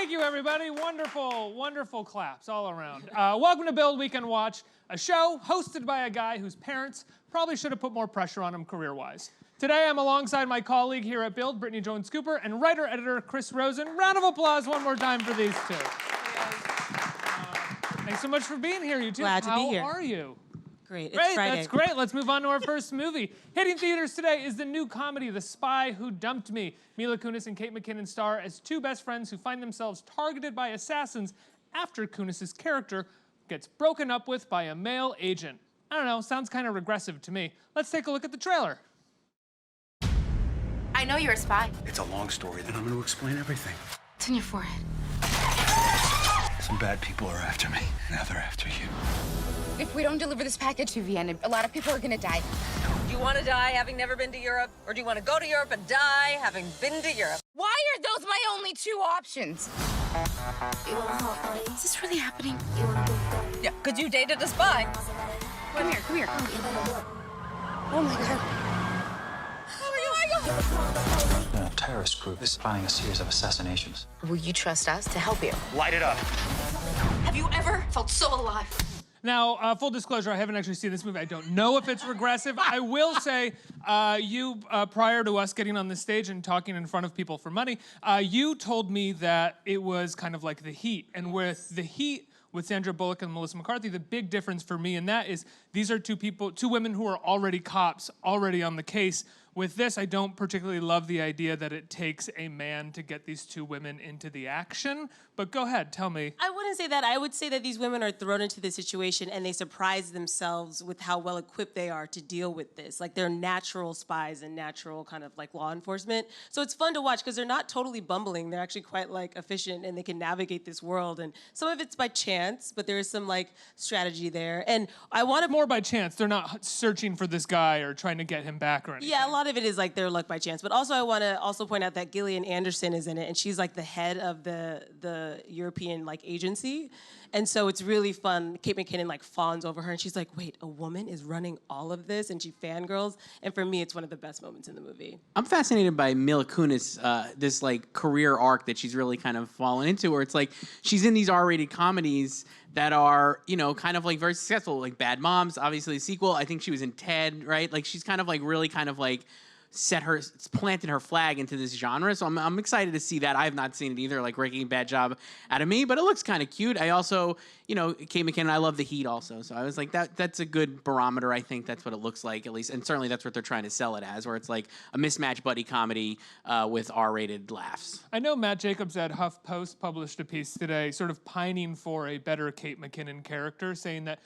Thank you, everybody. Wonderful, wonderful claps all around. Welcome to Build Weekend Watch, a show hosted by a guy whose parents probably should have put more pressure on him career-wise. Today, I'm alongside my colleague here at Build, Brittany Jones-Cooper, and writer-editor Chris Rosen. Round of applause one more time for these two. Thanks so much for being here, you two. Glad to be here. How are you? Great. Great, It's Friday. that's great. Let's move on to our first movie. Hitting theaters today is the new comedy, The Spy Who Dumped Me. Mila Kunis and Kate McKinnon star as two best friends who find themselves targeted by assassins after Kunis' character gets broken up with by a male agent. I don't know, sounds kind of regressive to me. Let's take a look at the trailer. I know you're a spy. It's a long story, then I'm going to explain everything. It's on your forehead. Some bad people are after me. Now they're after you. If we don't deliver this package to Vienna, a lot of people are gonna die. Do you want to die having never been to Europe? Or do you want to go to Europe and die having been to Europe? Why are those my only two options? Is this really happening? Yeah, because you dated a spy. Come here, come here. Oh my God. A terrorist group is planning a series of assassinations. Will you trust us to help you? Light it up. Have you ever felt so alive? Now, full disclosure, I haven't actually seen this movie. I don't know if it's regressive. I will say, prior to us getting on the stage and talking in front of people for money, you told me that it was kind of like The Heat. And with The Heat, with Sandra Bullock and Melissa McCarthy, the big difference for me in that is these are two women who are already cops, already on the case. With this, I don't particularly love the idea that it takes a man to get these two women into the action. But go ahead, tell me. I wouldn't say that. I would say that these women are thrown into this situation and they surprise themselves with how well equipped they are to deal with this. Like they're natural spies and natural kind of like law enforcement. So it's fun to watch because they're not totally bumbling. They're actually quite like efficient and they can navigate this world. And some of it's by chance, but there is some like strategy there. And I want to More by chance. They're not searching for this guy or trying to get him back or anything. Yeah, a lot of it is like their luck by chance. But also I want to also point out that Gillian Anderson is in it, and she's like the head of the European like agency. And so it's really fun. Kate McKinnon like fawns over her, and she's like, wait, a woman is running all of this? And she fangirls. And for me, it's one of the best moments in the movie. I'm fascinated by Mila Kunis, this like career arc that she's really kind of fallen into, where it's like she's in these R-rated comedies that are, you know, kind of like very successful, like Bad Moms, obviously a sequel. I think she was in Ted, right? Like she's kind of like really kind of like planted her flag into this genre. So I'm excited to see that. I have not seen it either, like Ricky, bad job out of me, but it looks kind of cute. I also, you know, Kate McKinnon, I love The Heat also. So I was like, that's a good barometer. I think that's what it looks like, at least. And certainly that's what they're trying to sell it as, where it's like a mismatched buddy comedy with R-rated laughs. I know Matt Jacobs at HuffPost published a piece today sort of pining for a better Kate McKinnon character, saying that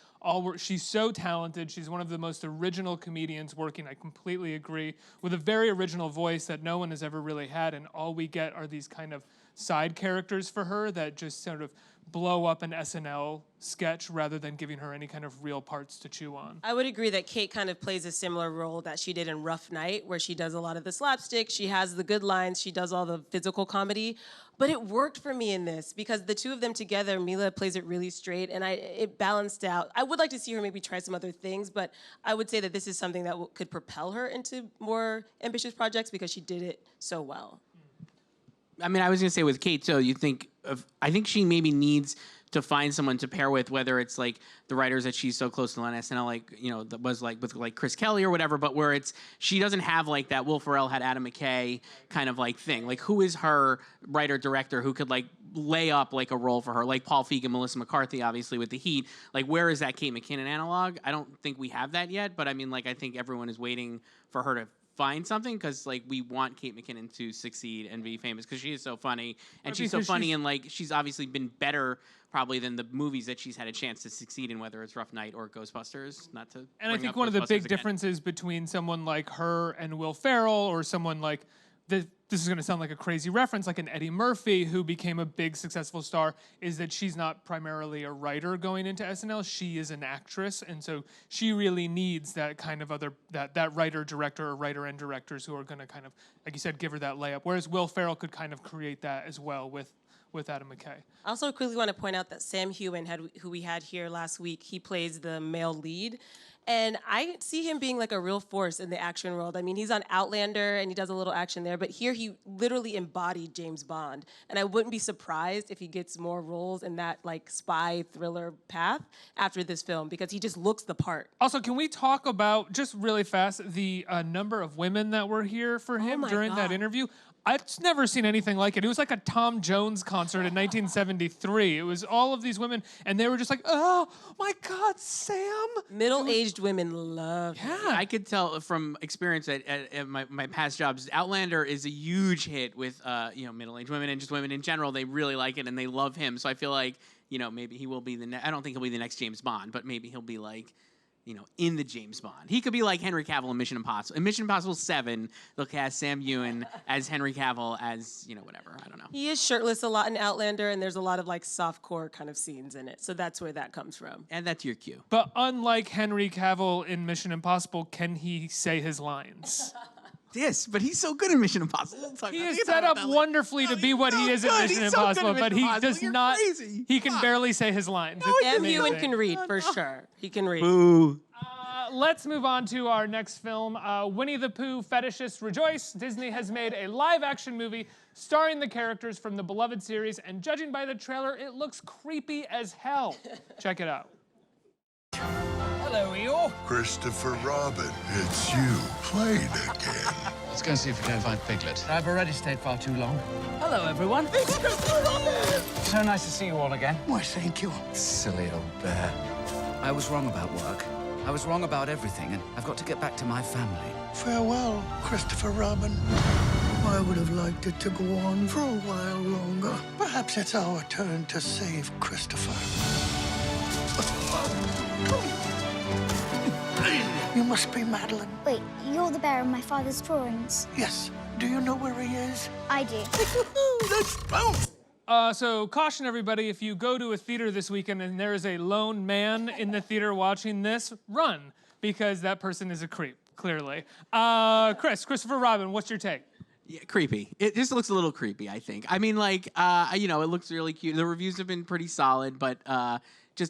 she's so talented, she's one of the most original comedians working, I completely agree, with a very original voice that no one has ever really had, and all we get are these kind of side characters for her that just sort of blow up an SNL sketch rather than giving her any kind of real parts to chew on. I would agree that Kate kind of plays a similar role that she did in Rough Night, where she does a lot of the slapstick, she has the good lines, she does all the physical comedy. But it worked for me in this because the two of them together, Mila plays it really straight, and it balanced out. I would like to see her maybe try some other things, but I would say that this is something that could propel her into more ambitious projects because she did it so well. I mean, I was going to say with Kate, so I think she maybe needs to find someone to pair with, whether it's like the writers that she's so close to on SNL, like, you know, that was like with like Chris Kelly or whatever, but where she doesn't have like that Will Ferrell had Adam McKay kind of like thing. Like, who is her writer director who could like lay up like a role for her, like Paul Feig and Melissa McCarthy, obviously with The Heat. Like, where is that Kate McKinnon analog? I don't think we have that yet, but I mean, like, I think everyone is waiting for her to find something because like we want Kate McKinnon to succeed and be famous because she is so funny and she's so funny and like she's obviously been better probably than the movies that she's had a chance to succeed in, whether it's Rough Night or Ghostbusters. Not to and I think one of the big differences between someone like her and Will Ferrell, or someone like this is going to sound like a crazy reference, like an Eddie Murphy who became a big successful star, is that she's not primarily a writer going into SNL. She is an actress, and so she really needs that kind of that writer director or writer and directors who are going to kind of, like you said, give her that layup. Whereas Will Ferrell could kind of create that as well with with Adam McKay. I also quickly want to point out that Sam Heughan, who we had here last week, he plays the male lead. And I see him being like a real force in the action world. I mean, he's on Outlander and he does a little action there, but here he literally embodied James Bond. And I wouldn't be surprised if he gets more roles in that like spy thriller path after this film because he just looks the part. Also, can we talk about, just really fast, the number of women that were here for him during that interview? I've never seen anything like it. It was like a Tom Jones concert in 1973. It was all of these women, and they were just like, oh, my God, Sam. Middle-aged women love him. Yeah, I could tell from experience at my past jobs, Outlander is a huge hit with middle-aged women and just women in general. They really like it, and they love him. So I feel like, maybe he will be I don't think he'll be the next James Bond, but maybe he'll be like, in the James Bond. He could be like Henry Cavill in Mission Impossible. In Mission Impossible 7, they'll cast Sam Heughan as Henry Cavill as, whatever. I don't know. He is shirtless a lot in Outlander, and there's a lot of like softcore kind of scenes in it. So that's where that comes from. Add that to your queue. But unlike Henry Cavill in Mission Impossible, can he say his lines? Yes, but he's so good in Mission Impossible. He is set up wonderfully to be what he is in Mission Impossible, but he does not. He can barely say his lines. Sam Heughan can read for sure. He can read. Ooh. Let's move on to our next film. Winnie the Pooh fetishists rejoice. Disney has made a live-action movie starring the characters from the beloved series, and judging by the trailer, it looks creepy as hell. Check it out. Hello, Eeyore. Christopher Robin, it's you playing again. Let's go and see if we can find Piglet. I've already stayed far too long. Hello, everyone. It's Christopher Robin! So nice to see you all again. Why, thank you. Silly old bear. I was wrong about work. I was wrong about everything, and I've got to get back to my family. Farewell, Christopher Robin. I would have liked it to go on for a while longer. Perhaps it's our turn to save Christopher. You must be Madeline. Wait, you're the bearer of my father's drawings? Yes. Do you know where he is? I do. Let's bounce! So caution everybody, if you go to a theater this weekend and there is a lone man in the theater watching this, run, because that person is a creep, clearly. Christopher Robin, what's your take? Yeah, creepy. It just looks a little creepy, I think. I mean, like, it looks really cute. The reviews have been pretty solid, but I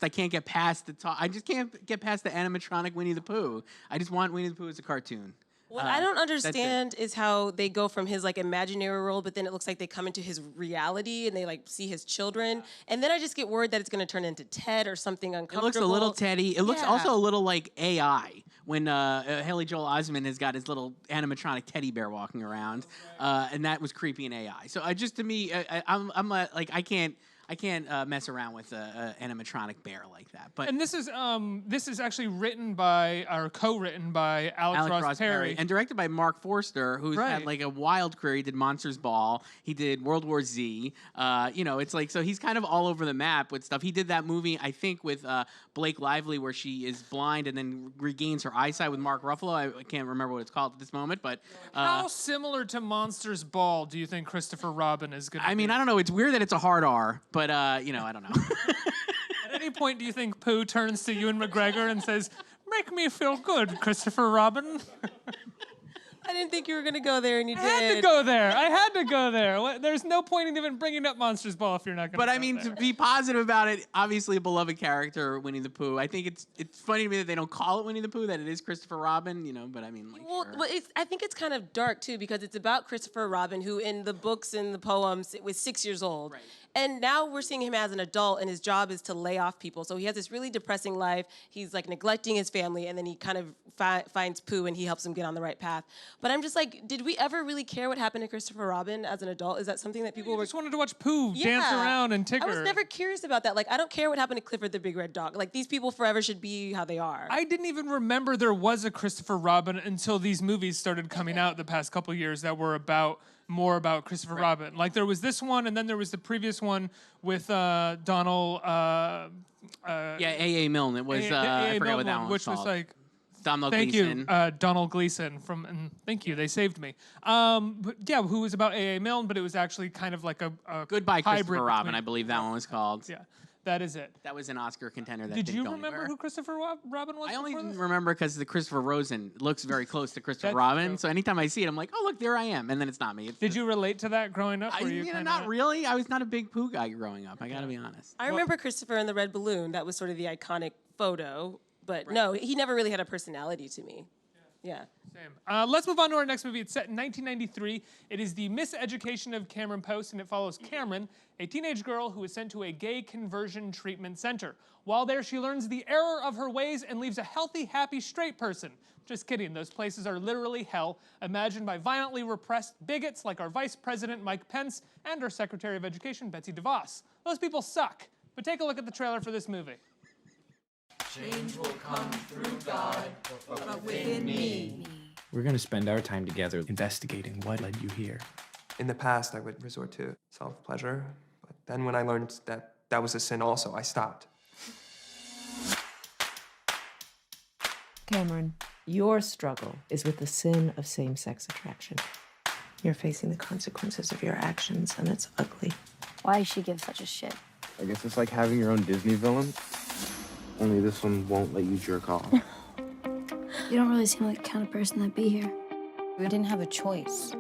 can't get past I just can't get past the animatronic Winnie the Pooh. I just want Winnie the Pooh as a cartoon. What I don't understand is how they go from his like imaginary world, but then it looks like they come into his reality and they like see his children. And then I just get worried that it's going to turn into Ted or something uncomfortable. It looks a little Teddy. It looks also a little like AI when Haley Joel Osment has got his little animatronic teddy bear walking around, and that was creepy in AI. So to me, I can't mess around with an animatronic bear like that. But this is actually written by or co-written by Alex Ross Perry and directed by Mark Forster, who's had like a wild career. He did Monsters Ball. He did World War Z. It's like so he's kind of all over the map with stuff. He did that movie I think with Blake Lively where she is blind and then regains her eyesight with Mark Ruffalo. I can't remember what it's called at this moment, but how similar to Monsters Ball do you think Christopher Robin is going to be? I mean, I don't know. It's weird that it's a hard R, but I don't know. At any point, do you think Pooh turns to Ewan McGregor and says, "Make me feel good, Christopher Robin"? I didn't think you were going to go there, and you did. I had to go there. There's no point in even bringing up Monsters Ball if you're not going to. But I mean, to be positive about it, obviously a beloved character, Winnie the Pooh. I think it's funny to me that they don't call it Winnie the Pooh, that it is Christopher Robin, But I mean, like, well, sure. I think it's kind of dark too because it's about Christopher Robin, who in the books and the poems was 6 years old. Right. And now we're seeing him as an adult, and his job is to lay off people. So he has this really depressing life. He's like neglecting his family, and then he kind of finds Pooh, and he helps him get on the right path. But I'm just like, did we ever really care what happened to Christopher Robin as an adult? Is that something that people just wanted to watch Pooh dance around and ticker? I was never curious about that. Like, I don't care what happened to Clifford the Big Red Dog. Like, these people forever should be how they are. I didn't even remember there was a Christopher Robin until these movies started coming out the past couple years that were more about Christopher Robin. Like there was this one, and then there was the previous one with Donald. A.A. Milne. It was I forgot what that one was called. Which was like. Thank you, Donald Gleason and thank you. They saved me. But yeah, who was about A.A. Milne, but it was actually kind of like a Goodbye, hybrid Christopher Robin. I believe that one was called. Yeah. That is it. That was an Oscar contender. That Did didn't you go remember anywhere. who Christopher Robin was? I only before this? remember because the Christopher Rosen looks very close to Christopher That's Robin. true. So anytime I see it, I'm like, oh, look, there I am. And then it's not me. Did you relate to that growing up? Were you kinda... not really. I was not a big Pooh guy growing up. I got to be honest. I remember Christopher in the red balloon. That was sort of the iconic photo. But no, he never really had a personality to me. Yeah. Same. Let's move on to our next movie. It's set in 1993. It is The Miseducation of Cameron Post, and it follows Cameron, a teenage girl who is sent to a gay conversion treatment center. While there, she learns the error of her ways and leaves a healthy, happy, straight person. Just kidding. Those places are literally hell, imagined by violently repressed bigots like our Vice President, Mike Pence, and our Secretary of Education, Betsy DeVos. Those people suck. But take a look at the trailer for this movie. Change will come through God, but within me. We're going to spend our time together investigating what led you here. In the past, I would resort to self-pleasure, but then when I learned that that was a sin also, I stopped. Cameron, your struggle is with the sin of same-sex attraction. You're facing the consequences of your actions, and it's ugly. Why does she give such a shit? I guess it's like having your own Disney villain, only this one won't let you jerk off. You don't really seem like the kind of person that'd be here. We didn't have a choice.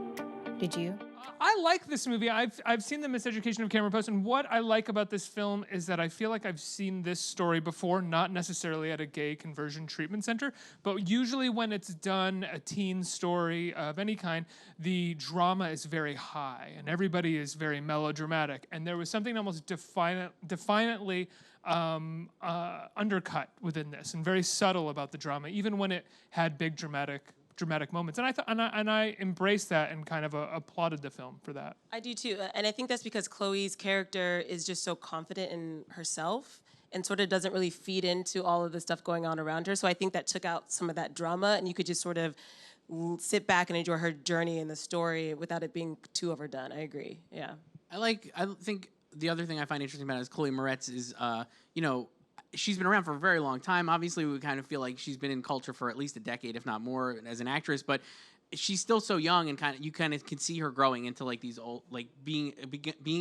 Did you? I like this movie. I've seen The Miseducation of Cameron Post, and what I like about this film is that I feel like I've seen this story before, not necessarily at a gay conversion treatment center, but usually when it's done, a teen story of any kind, the drama is very high, and everybody is very melodramatic, and there was something almost defiantly undercut within this, and very subtle about the drama, even when it had big dramatic moments, and I embraced that and kind of applauded the film for that. I do too, and I think that's because Chloe's character is just so confident in herself and sort of doesn't really feed into all of the stuff going on around her. So I think that took out some of that drama, and you could just sort of sit back and enjoy her journey in the story without it being too overdone. I agree. Yeah. I think the other thing I find interesting about it is Chloe Moretz is, she's been around for a very long time. Obviously, we kind of feel like she's been in culture for at least a decade, if not more, as an actress. But she's still so young, and you kind of can see her growing into like these old, like being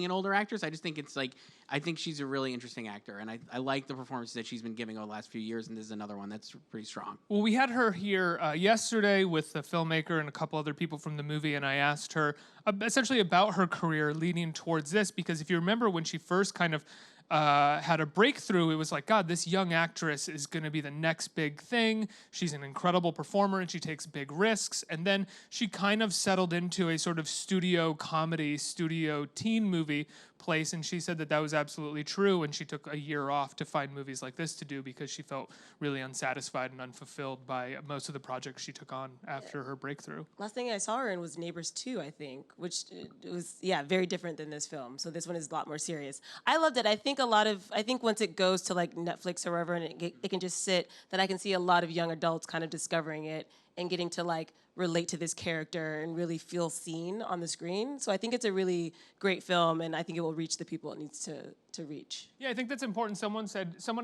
an older actress. I just think it's like, I think she's a really interesting actor, and I like the performances that she's been giving over the last few years. And this is another one that's pretty strong. Well, we had her here yesterday with the filmmaker and a couple other people from the movie, and I asked her essentially about her career leading towards this, because if you remember when she first kind of had a breakthrough, it was like, God, this young actress is going to be the next big thing. She's an incredible performer and she takes big risks. And then she kind of settled into a sort of studio comedy, studio teen movie place, and she said that that was absolutely true, and she took a year off to find movies like this to do because she felt really unsatisfied and unfulfilled by most of the projects she took on after her breakthrough. Last thing I saw her in was Neighbors 2, I think, which was, very different than this film. So this one is a lot more serious. I loved it. I think once it goes to like Netflix or wherever, and it can just sit, that I can see a lot of young adults kind of discovering it and getting to like relate to this character and really feel seen on the screen. So I think it's a really great film, and I think it will reach the people it needs to reach. Yeah, I think that's important. Someone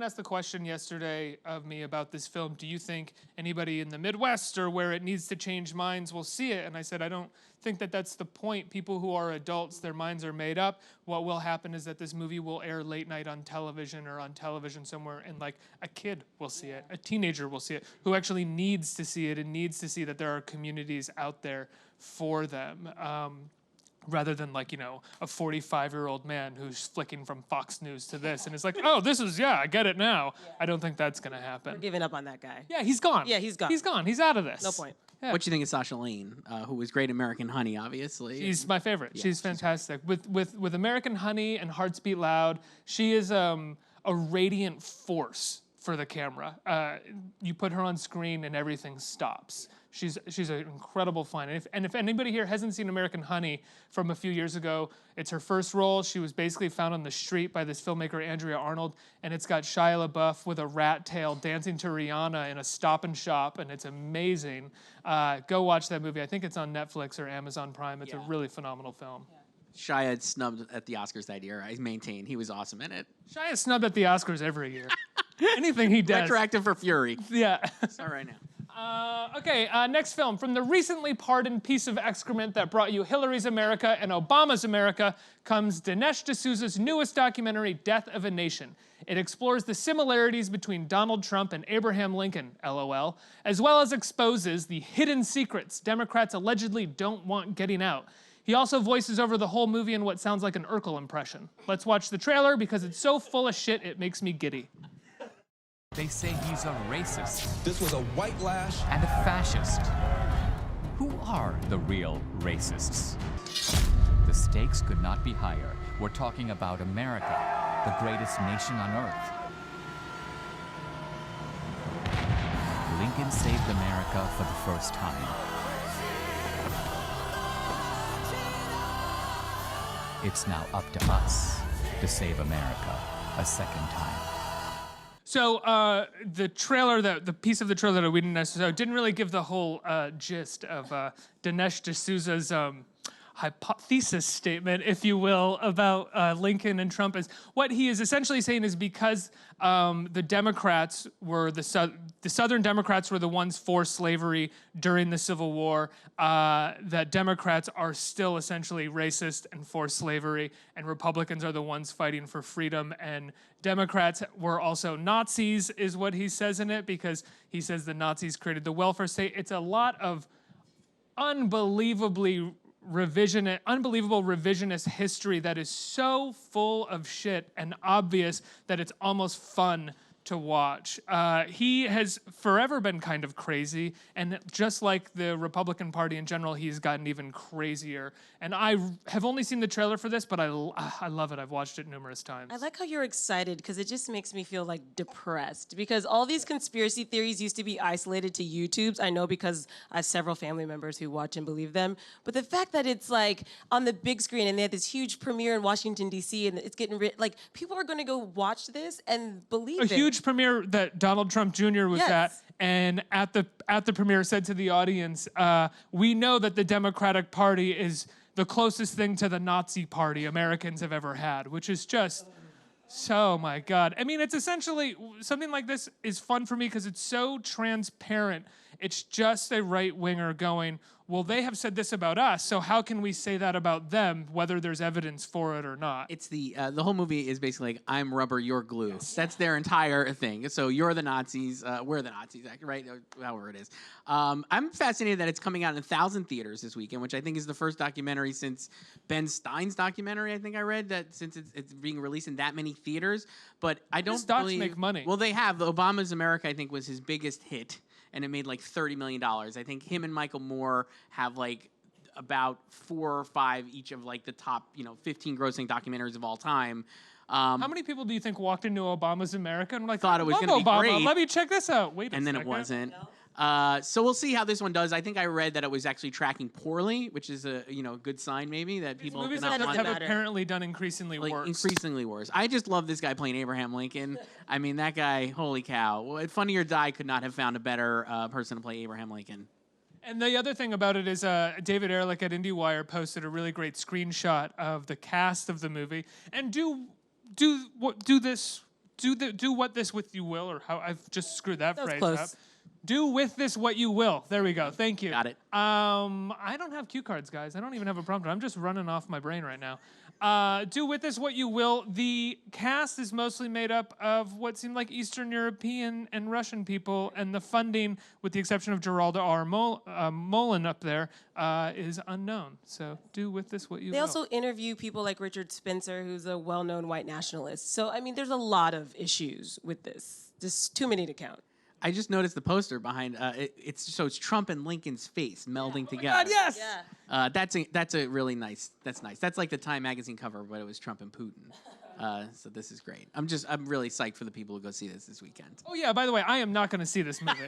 asked the question yesterday of me about this film, do you think anybody in the Midwest or where it needs to change minds will see it? And I said, I don't think that that's the point. People who are adults, their minds are made up. What will happen is that this movie will air late night on television or on television somewhere, and like a kid will see it, a teenager will see it, who actually needs to see it and needs to see that there are communities out there for them. Rather than like, a 45-year-old man who's flicking from Fox News to this and is like, oh, this is, I get it now. Yeah. I don't think that's going to happen. We're giving up on that guy. Yeah, he's gone. Yeah, he's gone. He's gone. He's out of this. No point. Yeah. What do you think of Sasha Lane, who was great in American Honey, obviously? She's my favorite. Yeah, she's fantastic. With American Honey and Hearts Beat Loud, she is a radiant force for the camera. You put her on screen and everything stops. She's an incredible find. And if anybody here hasn't seen American Honey from a few years ago, it's her first role. She was basically found on the street by this filmmaker, Andrea Arnold, and it's got Shia LaBeouf with a rat tail dancing to Rihanna in a Stop and Shop, and it's amazing. Go watch that movie. I think it's on Netflix or Amazon Prime. It's a really phenomenal film. Yeah. Shia had snubbed at the Oscars that year. I maintain he was awesome in it. Shia is snubbed at the Oscars every year. Anything he does. Retroactive for Fury. Yeah. All right now. Okay, next film. From the recently pardoned piece of excrement that brought you Hillary's America and Obama's America comes Dinesh DSouza's newest documentary, Death of a Nation. It explores the similarities between Donald Trump and Abraham Lincoln, LOL, as well as exposes the hidden secrets Democrats allegedly don't want getting out. He also voices over the whole movie in what sounds like an Urkel impression. Let's watch the trailer because it's so full of shit it makes me giddy. They say he's a racist. This was a white lash. And a fascist. Who are the real racists? The stakes could not be higher. We're talking about America, the greatest nation on earth. Lincoln saved America for the first time. It's now up to us to save America a second time. So the trailer, the piece of the trailer that we didn't necessarily didn't really give the whole gist of Dinesh DSouza's hypothesis statement, if you will, about Lincoln and Trump. Is what he is essentially saying is because the Democrats were the Southern Democrats were the ones for slavery during the Civil War, that Democrats are still essentially racist and for slavery, and Republicans are the ones fighting for freedom, and Democrats were also Nazis, is what he says in it, because he says the Nazis created the welfare state. It's a lot of unbelievable revisionist history that is so full of shit and obvious that it's almost fun to watch. He has forever been kind of crazy, and just like the Republican Party in general, he's gotten even crazier. And I have only seen the trailer for this, but I love it. I've watched it numerous times. I like how you're excited because it just makes me feel like depressed because all these conspiracy theories used to be isolated to YouTubes. I know because I have several family members who watch and believe them. But the fact that it's like on the big screen and they had this huge premiere in Washington, D.C. and it's getting like people are going to go watch this and believe it. A huge premiere that Donald Trump Jr. was at, and at the premiere said to the audience, we know that the Democratic Party is the closest thing to the Nazi Party Americans have ever had, which is just so, my God. I mean, it's essentially, something like this is fun for me because it's so transparent. It's just a right-winger going, well, they have said this about us, so how can we say that about them, whether there's evidence for it or not? It's the whole movie is basically like, I'm rubber, you're glue. Yes. That's their entire thing. So you're the Nazis, we're the Nazis, right? However it is. I'm fascinated that it's coming out in 1,000 theaters this weekend, which I think is the first documentary since Ben Stein's documentary, I think I read, that since it's being released in that many theaters. But I don't docs make money. Well, they have. Obama's America, I think, was his biggest hit, and it made like $30 million. I think him and Michael Moore have like about 4 or 5 each of like the top 15 grossing documentaries of all time. How many people do you think walked into Obama's America and were like, thought it was going to be Obama, great? let me check this out. Wait a second. And then it wasn't. So we'll see how this one does. I think I read that it was actually tracking poorly, which is a good sign maybe that people movies have apparently done increasingly worse. Increasingly worse. I just love this guy playing Abraham Lincoln. I mean, that guy, holy cow. Well, Funny or Die could not have found a better person to play Abraham Lincoln. And the other thing about it is David Ehrlich at IndieWire posted a really great screenshot of the cast of the movie. And do what this with you will, or how I've just screwed that phrase up. Do with this what you will. There we go. Thank you. Got it. I don't have cue cards, guys. I don't even have a prompter. I'm just running off my brain right now. Do with this what you will. The cast is mostly made up of what seemed like Eastern European and Russian people, and the funding, with the exception of Geraldo R. Mullen up there, is unknown. So do with this what you will. They also interview people like Richard Spencer, who's a well-known white nationalist. So, I mean, there's a lot of issues with this. Just too many to count. I just noticed the poster behind it's Trump and Lincoln's face melding together. God, yes. Yeah. That's a really nice. That's nice. That's like the Time magazine cover, but it was Trump and Putin. So this is great. I'm really psyched for the people who go see this weekend. Oh yeah. By the way, I am not going to see this movie.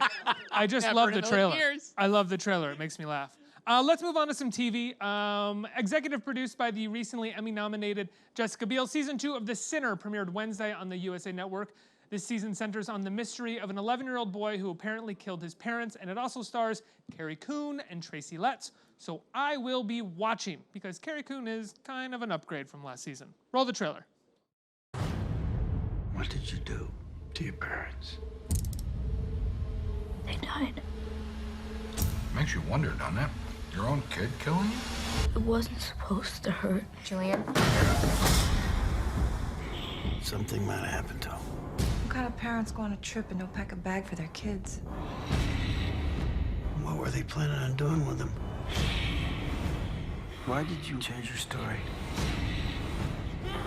I just love the trailer. I love the trailer. It makes me laugh. Let's move on to some TV. Executive produced by the recently Emmy-nominated Jessica Biel, season 2 of The Sinner premiered Wednesday on the USA Network. This season centers on the mystery of an 11-year-old boy who apparently killed his parents, and it also stars Carrie Coon and Tracy Letts. So I will be watching, because Carrie Coon is kind of an upgrade from last season. Roll the trailer. What did you do to your parents? They died. Makes you wonder, doesn't it? Your own kid killing you? It wasn't supposed to hurt. Julian? Something might have happened to him. What kind of parents go on a trip and don't pack a bag for their kids? What were they planning on doing with him? Why did you change your story?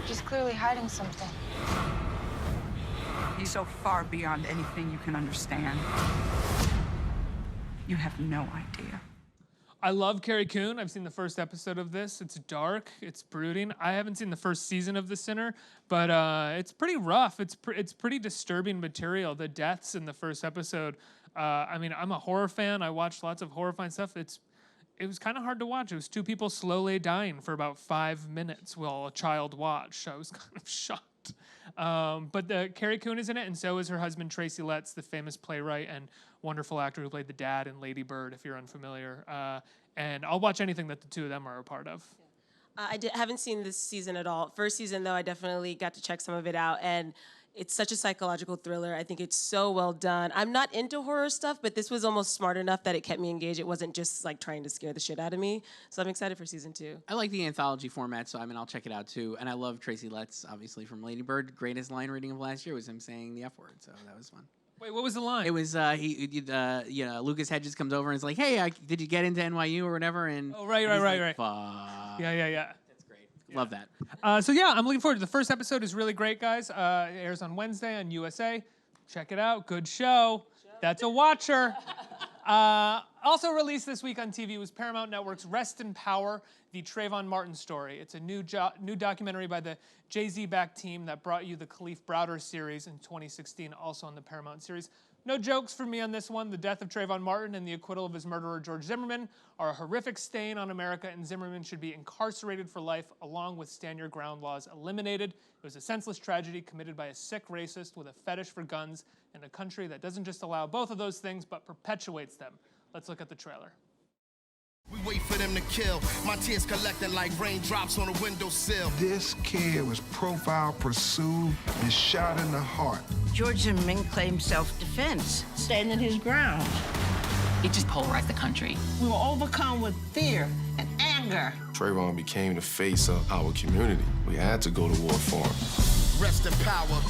He's clearly hiding something. He's so far beyond anything you can understand. You have no idea. I love Carrie Coon. I've seen the first episode of this. It's dark. It's brooding. I haven't seen the first season of The Sinner, but it's pretty rough. It's pretty disturbing material. The deaths in the first episode. I mean, I'm a horror fan. I watched lots of horrifying stuff. It was kind of hard to watch. It was two people slowly dying for about 5 minutes while a child watched. I was kind of shocked. But Carrie Coon is in it, and so is her husband Tracy Letts, the famous playwright and wonderful actor who played the dad in Lady Bird, if you're unfamiliar. And I'll watch anything that the two of them are a part of. Haven't seen this season at all. First season, though, I definitely got to check some of it out, and it's such a psychological thriller. I think it's so well done. I'm not into horror stuff, but this was almost smart enough that it kept me engaged. It wasn't just like trying to scare the shit out of me. So I'm excited for season 2. I like the anthology format, so I mean, I'll check it out too. And I love Tracy Letts, obviously from Lady Bird. Greatest line reading of last year was him saying the F word, so that was fun. Wait, what was the line? It was Lucas Hedges comes over and is like, "Hey, did you get into NYU or whatever?" And right. Fuck. Yeah. That's great. Love that. So yeah, I'm looking forward to the first episode. Is really great, guys. It airs on Wednesday on USA. Check it out. Good show. That's a watcher. Also released this week on TV was Paramount Network's Rest in Power, the Trayvon Martin story. It's a new documentary by the Jay-Z-backed team that brought you the Khalif Browder series in 2016, also on the Paramount series. No jokes from me on this one. The death of Trayvon Martin and the acquittal of his murderer, George Zimmerman, are a horrific stain on America, and Zimmerman should be incarcerated for life, along with stand your ground laws eliminated. It was a senseless tragedy committed by a sick racist with a fetish for guns in a country that doesn't just allow both of those things, but perpetuates them. Let's look at the trailer. We wait for them to kill. My tears collecting like raindrops on a windowsill. This kid was profiled, pursued, and shot in the heart. George Zimmerman claimed self-defense, standing his ground. It just polarized the country. We were overcome with fear and anger. Trayvon became the face of our community. We had to go to war for him. Rest in power.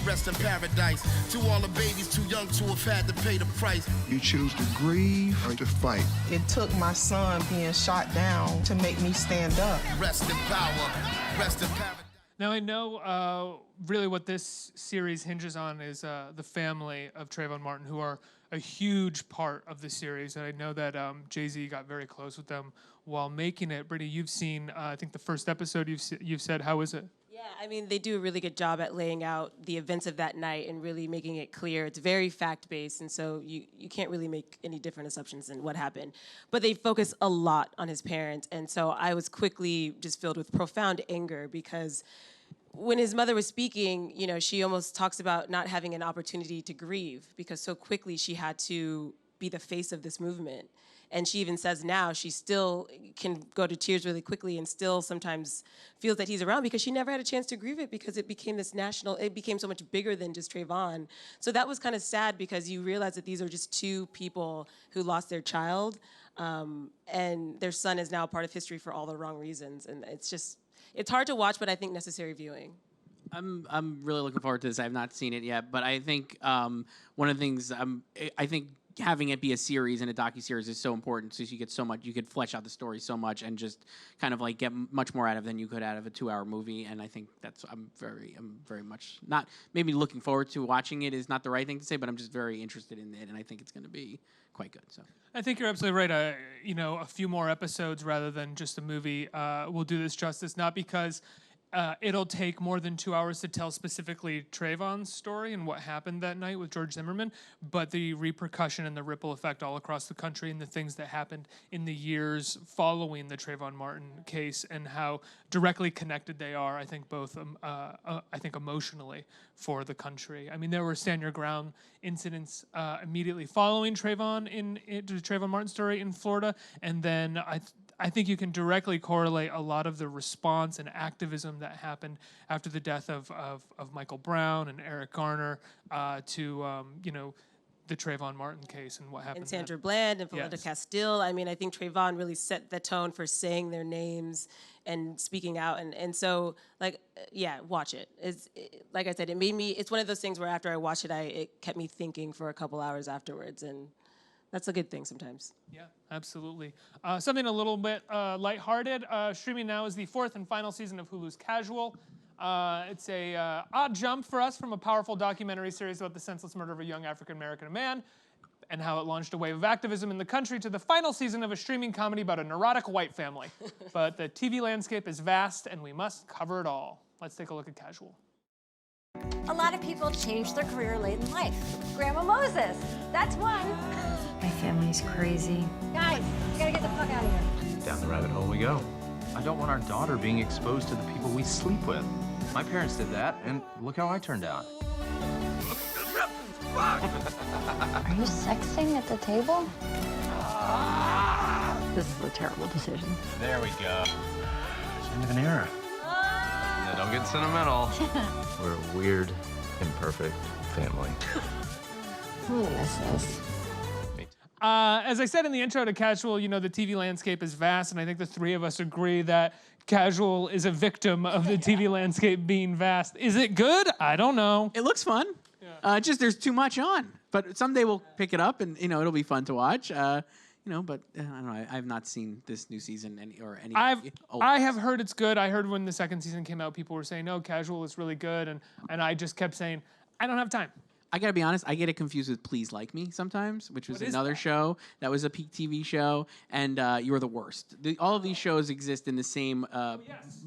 Rest in paradise. To all the babies too young to have had to pay the price. You choose to grieve or to fight. It took my son being shot down to make me stand up. Rest in power. Rest in paradise. Now, I know really what this series hinges on is the family of Trayvon Martin, who are a huge part of the series. And I know that Jay-Z got very close with them while making it. Brittany, you've seen, I think, the first episode you've said. How is it? Yeah, I mean, they do a really good job at laying out the events of that night and really making it clear. It's very fact-based, and so you can't really make any different assumptions than what happened. But they focus a lot on his parents, and so I was quickly just filled with profound anger because when his mother was speaking, you know, she almost talks about not having an opportunity to grieve because so quickly she had to be the face of this movement. And she even says now she still can go to tears really quickly and still sometimes feels that he's around because she never had a chance to grieve it because it became this it became so much bigger than just Trayvon. So that was kind of sad because you realize that these are just two people who lost their child and their son is now a part of history for all the wrong reasons. And it's hard to watch, but I think necessary viewing. I'm really looking forward to this. I have not seen it yet, but I think one of the things I think having it be a series and a docuseries is so important because you get so much, you could flesh out the story so much and just kind of like get much more out of than you could out of a 2-hour movie. And I think I'm very much not, maybe looking forward to watching it is not the right thing to say, but I'm just very interested in it and I think it's going to be quite good. So I think you're absolutely right. You know, a few more episodes rather than just a movie will do this justice, not because it'll take more than 2 hours to tell specifically Trayvon's story and what happened that night with George Zimmerman, but the repercussion and the ripple effect all across the country and the things that happened in the years following the Trayvon Martin case and how directly connected they are, I think, both I think emotionally for the country. I mean, there were stand your ground incidents immediately following Trayvon the Trayvon Martin story in Florida, and then I think you can directly correlate a lot of the response and activism that happened after the death of Michael Brown and Eric Garner to you know, the Trayvon Martin case and what happened. And Sandra Bland and Philippa Yes. Castile. I mean, I think Trayvon really set the tone for saying their names and speaking out. And so, like, yeah, watch it. Like I said, it made me, it's one of those things where after I watched it, it kept me thinking for a couple hours afterwards. And that's a good thing sometimes. Yeah, absolutely. Something a little bit lighthearted. Streaming now is the 4th and final season of Hulu's Casual. It's a odd jump for us from a powerful documentary series about the senseless murder of a young African-American man and how it launched a wave of activism in the country to the final season of a streaming comedy about a neurotic white family. But the TV landscape is vast, and we must cover it all. Let's take a look at Casual. A lot of people change their career late in life. Grandma Moses, that's one. My family's crazy. Guys, we gotta get the fuck out of here. Down the rabbit hole we go. I don't want our daughter being exposed to the people we sleep with. My parents did that, and look how I turned out. Are you sexting at the table? This is a terrible decision. There we go. It's the end of an era. Now, don't get sentimental. We're a weird, imperfect family. I'm gonna miss this. As I said in the intro to Casual, you know, the TV landscape is vast, and I think the three of us agree that Casual is a victim of the TV landscape being vast. Is it good? I don't know. It looks fun. Just there's too much on. But someday we'll pick it up, and you know it'll be fun to watch. But I don't know. I've not seen this new season any. I have heard it's good. I heard when the second season came out, people were saying, "No, Casual is really good," and I just kept saying, "I don't have time." I gotta be honest, I get it confused with Please Like Me sometimes, which was another show that was a peak TV show, and You're the Worst. All of these shows exist in the same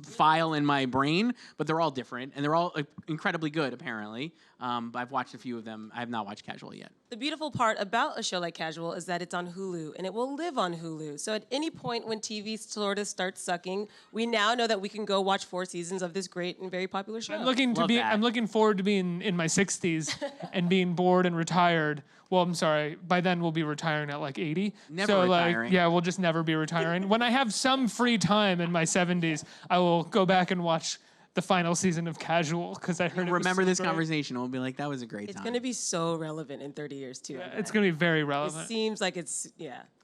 file in my brain, but they're all different, and they're all incredibly good, apparently. I've watched a few of them. I have not watched Casual yet. The beautiful part about a show like Casual is that it's on Hulu, and it will live on Hulu. So at any point when TV sort of starts sucking, we now know that we can go watch 4 seasons of this great and very popular show. I'm looking forward to being in my 60s and being bored and retired. Well, I'm sorry. By then we'll be retiring at like 80. Never retiring. Yeah, we'll just never be retiring. When I have some free time in my 70s, I will go back and watch the final season of Casual because I heard. Remember this conversation? We'll be like, that was a great time. It's going to be so relevant in 30 years too. Yeah, it's going to be very relevant. It seems like it's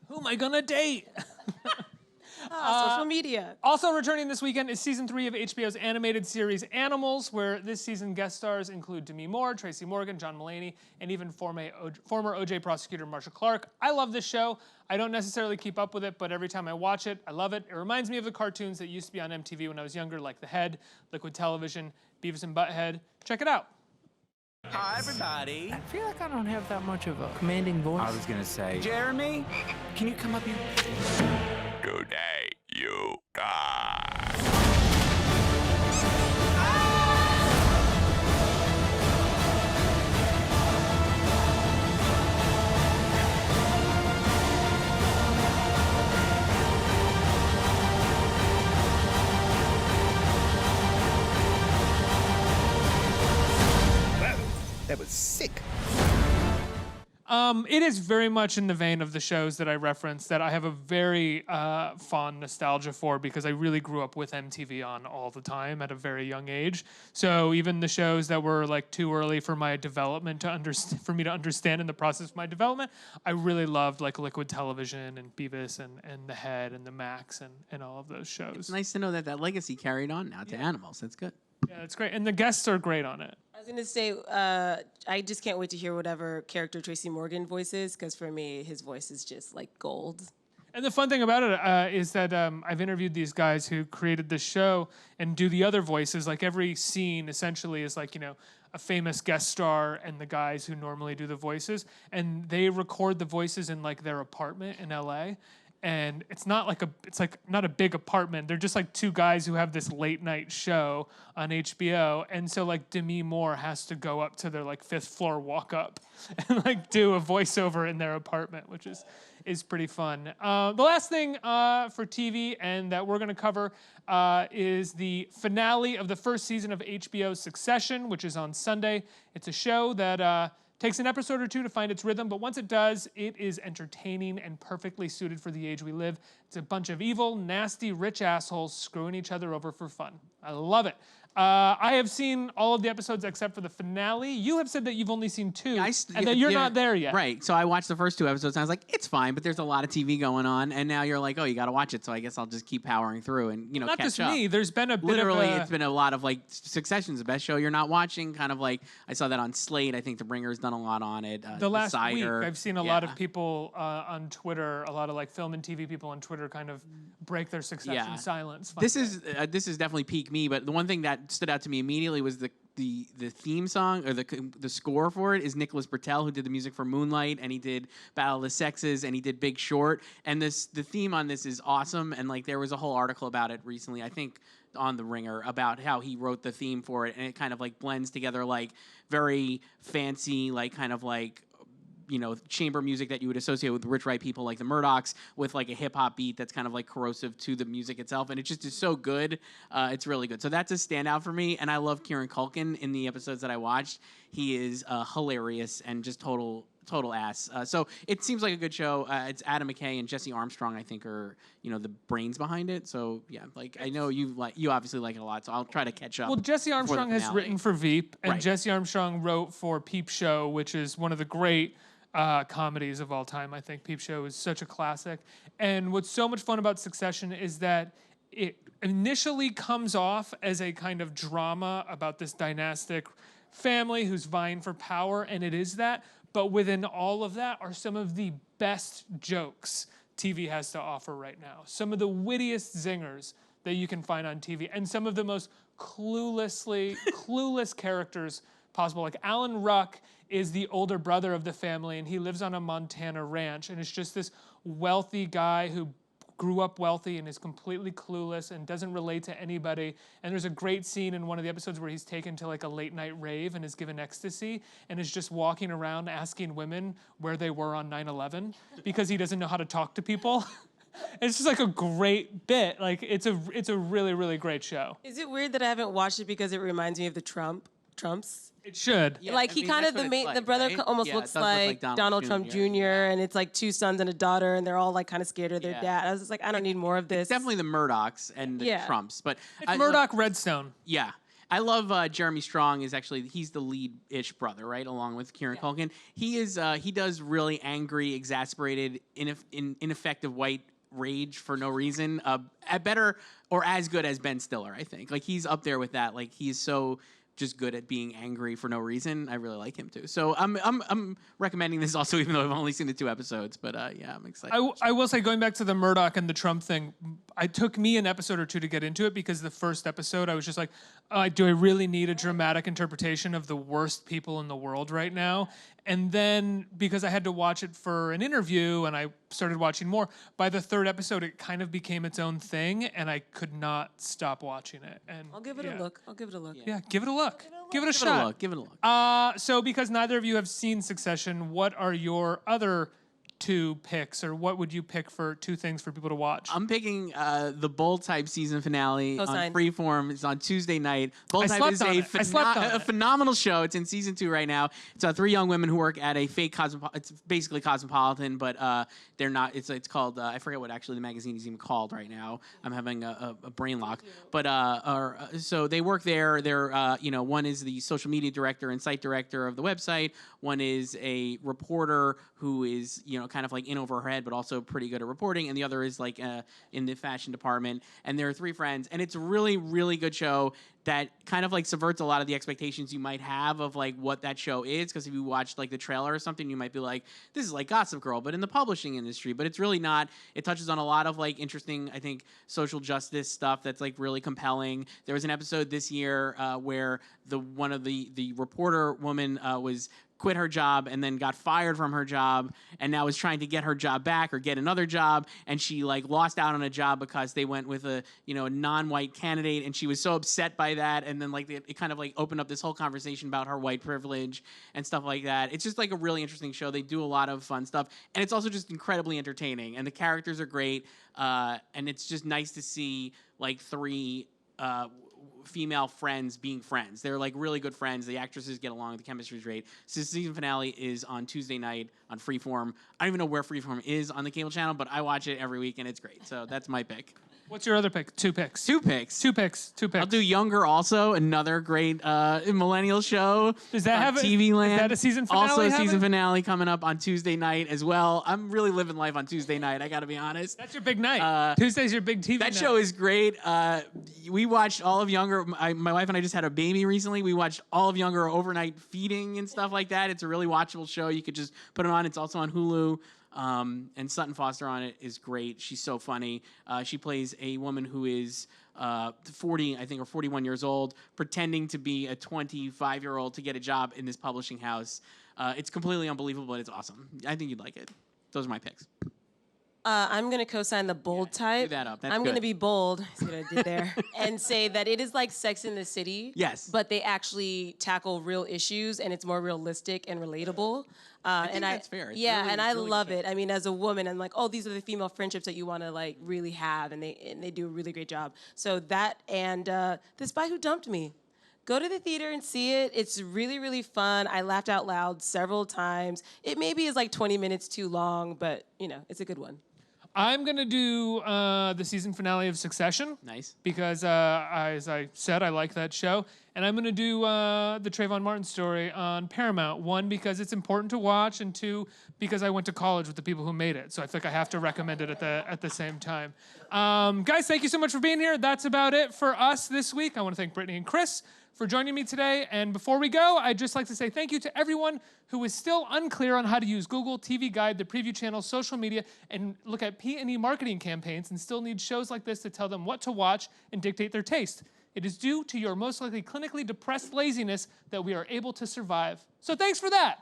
Who am I gonna date? Social media. Also returning this weekend is season 3 of HBO's animated series Animals, where this season guest stars include Demi Moore, Tracy Morgan, John Mulaney, and even former OJ prosecutor Marsha Clark. I love this show. I don't necessarily keep up with it, but every time I watch it, I love it. It reminds me of the cartoons that used to be on MTV when I was younger, like The Head, Liquid Television, Beavis and Butthead. Check it out. Hi, everybody. I feel like I don't have that much of a commanding voice. I was gonna say, Jeremy, can you come up here? Today, you die. That was sick. It is very much in the vein of the shows that I referenced that I have a very fond nostalgia for because I really grew up with MTV on all the time at a very young age. So even the shows that were like too early for my development for me to understand in the process of my development, I really loved like Liquid Television and Beavis and The Head and The Max and all of those shows. It's nice to know that legacy carried on now to Animals. That's good. Yeah, it's great. And the guests are great on it. I was going to say, I just can't wait to hear whatever character Tracy Morgan voices, because for me, his voice is just like gold. And the fun thing about it is that I've interviewed these guys who created this show and do the other voices. Like every scene essentially is like, you know, a famous guest star and the guys who normally do the voices. And they record the voices in like their apartment in LA. And it's not not a big apartment. They're just like 2 guys who have this late night show on HBO. And so like Demi Moore has to go up to their like 5th floor walk up and like do a voiceover in their apartment, which is pretty fun. The last thing for TV and that we're gonna cover is the finale of the 1st season of HBO's Succession, which is on Sunday. It's a show that takes an episode or 2 to find its rhythm, but once it does, it is entertaining and perfectly suited for the age we live. It's a bunch of evil, nasty, rich assholes screwing each other over for fun. I love it. I have seen all of the episodes except for the finale. You have said that you've only seen 2, and that you're not there yet. Right. So I watched the first 2 episodes, and I was like, it's fine, but there's a lot of TV going on, and now you're like, oh, you got to watch it, so I guess I'll just keep powering through and, Not catch just up. me. There's been a bit Literally, of a... it's been a lot of, Succession's the best show you're not watching, kind of like, I saw that on Slate. I think The Ringer's done a lot on it. The last Cider. week, I've seen a lot of people on Twitter, a lot of film and TV people on Twitter kind of break their Succession silence. This is definitely peak me, but the one thing that stood out to me immediately was the theme song or the score for it is Nicholas Britell, who did the music for Moonlight, and he did Battle of the Sexes, and he did Big Short, and the theme on this is awesome. And there was a whole article about it recently, I think on The Ringer, about how he wrote the theme for it, and it kind of blends together very fancy chamber music that you would associate with rich white people like the Murdochs, with a hip hop beat that's kind of corrosive to the music itself, and it just is so good. It's really good. So that's a standout for me, and I love Kieran Culkin in the episodes that I watched. He is hilarious and just total ass. So it seems like a good show. It's Adam McKay and Jesse Armstrong, I think, are the brains behind it. So yeah, I know you obviously like it a lot. So I'll try to catch up. Well, Jesse Armstrong has written for Veep, and Right. Jesse Armstrong wrote for Peep Show, which is one of the great comedies of all time. I think Peep Show is such a classic. And what's so much fun about Succession is that it initially comes off as a kind of drama about this dynastic family who's vying for power, and it is that. But within all of that are some of the best jokes TV has to offer right now. Some of the wittiest zingers that you can find on TV, and some of the most clueless characters possible. Alan Ruck is the older brother of the family, and he lives on a Montana ranch, and it's just this wealthy guy who grew up wealthy and is completely clueless and doesn't relate to anybody. And there's a great scene in one of the episodes where he's taken to a late night rave and is given ecstasy and is just walking around asking women where they were on 9/11 because he doesn't know how to talk to people. It's just a great bit. It's a really, really great show. Is it weird that I haven't watched it because it reminds me of the Trumps? It should. Yeah, the brother almost looks like Donald Trump Jr. And it's 2 sons and a daughter, and they're all kind of scared of their dad. I was just I don't need more of this. It's definitely the Murdochs and the Trumps, but it's Murdoch Redstone. Yeah. I love Jeremy Strong. He's the lead-ish brother, right, along with Kieran Culkin. He does really angry, exasperated, ineffective white rage for no reason. Better or as good as Ben Stiller, I think. He's up there with that. He's so just good at being angry for no reason. I really like him too. So I'm recommending this also, even though I've only seen the 2 episodes. But yeah, I'm excited. I will say, going back to the Murdoch and the Trump thing, it took me an episode or 2 to get into it, because the first episode I was just do I really need a dramatic interpretation of the worst people in the world right now? And then, because I had to watch it for an interview and I started watching more, by the 3rd episode it kind of became its own thing, and I could not stop watching it. And I'll give it a look. Yeah, give it a look. Give it a shot. Give it a look. So because neither of you have seen Succession, what are your other 2 picks, or what would you pick for 2 things for people to watch? I'm picking the Bold Type season finale on Freeform. It's on Tuesday night. Bold Type is a phenomenal show. It's in season 2 right now. It's 3 young women who work at a fake it's basically Cosmopolitan, but they're not. It's called I forget what actually the magazine is even called right now. I'm having a brain lock. But so they work there. They're one is the social media director and site director of the website. One is a reporter who is kind of in over her head, but also pretty good at reporting. And the other is in the fashion department. And there are 3 friends. And it's a really, really good show that kind of subverts a lot of the expectations you might have of what that show is. Because if you watched the trailer or something, you might be like, this is like Gossip Girl, but in the publishing industry. But it's really not. It touches on a lot of interesting, I think, social justice stuff that's really compelling. There was an episode this year where one of the reporter woman was quit her job and then got fired from her job, and now is trying to get her job back or get another job, and she lost out on a job because they went with a non-white candidate, and she was so upset by that, and then it kind of opened up this whole conversation about her white privilege and stuff like that. It's just a really interesting show. They do a lot of fun stuff, and it's also just incredibly entertaining, and the characters are great, and it's just nice to see 3 female friends being friends. They're really good friends. The actresses get along. The chemistry is great. So the season finale is on Tuesday night on Freeform. I don't even know where Freeform is on the cable channel, but I watch it every week and it's great. So that's my pick. What's your other pick? Two picks. Two picks. Two picks. I'll do Younger also, another great millennial show. Does that have TV Land? Is that a season finale? Also a season finale coming up on Tuesday night as well. I'm really living life on Tuesday night, I gotta be honest. That's your big night. Tuesday's your big TV That night. show is great. We watched all of Younger. My wife and I just had a baby recently. We watched all of Younger overnight feeding and stuff like that. It's a really watchable show. You could just put it on. It's also on Hulu. And Sutton Foster on it is great. She's so funny. She plays a woman who is 40, I think, or 41 years old, pretending to be a 25-year-old to get a job in this publishing house. It's completely unbelievable, but it's awesome. I think you'd like it. Those are my picks. I'm going to co-sign the bold type. Do that up. That's I'm going to good. be bold, see what I did there, and say that it is like Sex in the City. Yes. But they actually tackle real issues, and it's more realistic and relatable. I think that's fair. It's Yeah, really- and I really love good. it. I mean, as a woman, I'm like, oh, these are the female friendships that you want to like really have, and they do a really great job. So that and The Spy Who Dumped Me. Go to the theater and see it. It's really, really fun. I laughed out loud several times. It maybe is like 20 minutes too long, but you know, it's a good one. I'm going to do the season finale of Succession. Nice. Because, as I said, I like that show. And I'm going to do the Trayvon Martin story on Paramount. One, because it's important to watch, and two, because I went to college with the people who made it. So I feel like I have to recommend it at the same time. Guys, thank you so much for being here. That's about it for us this week. I want to thank Brittany and Chris for joining me today. And before we go, I'd just like to say thank you to everyone who is still unclear on how to use Google, TV Guide, the preview channel, social media, and look at P&E marketing campaigns and still need shows like this to tell them what to watch and dictate their taste. It is due to your most likely clinically depressed laziness that we are able to survive. So thanks for that.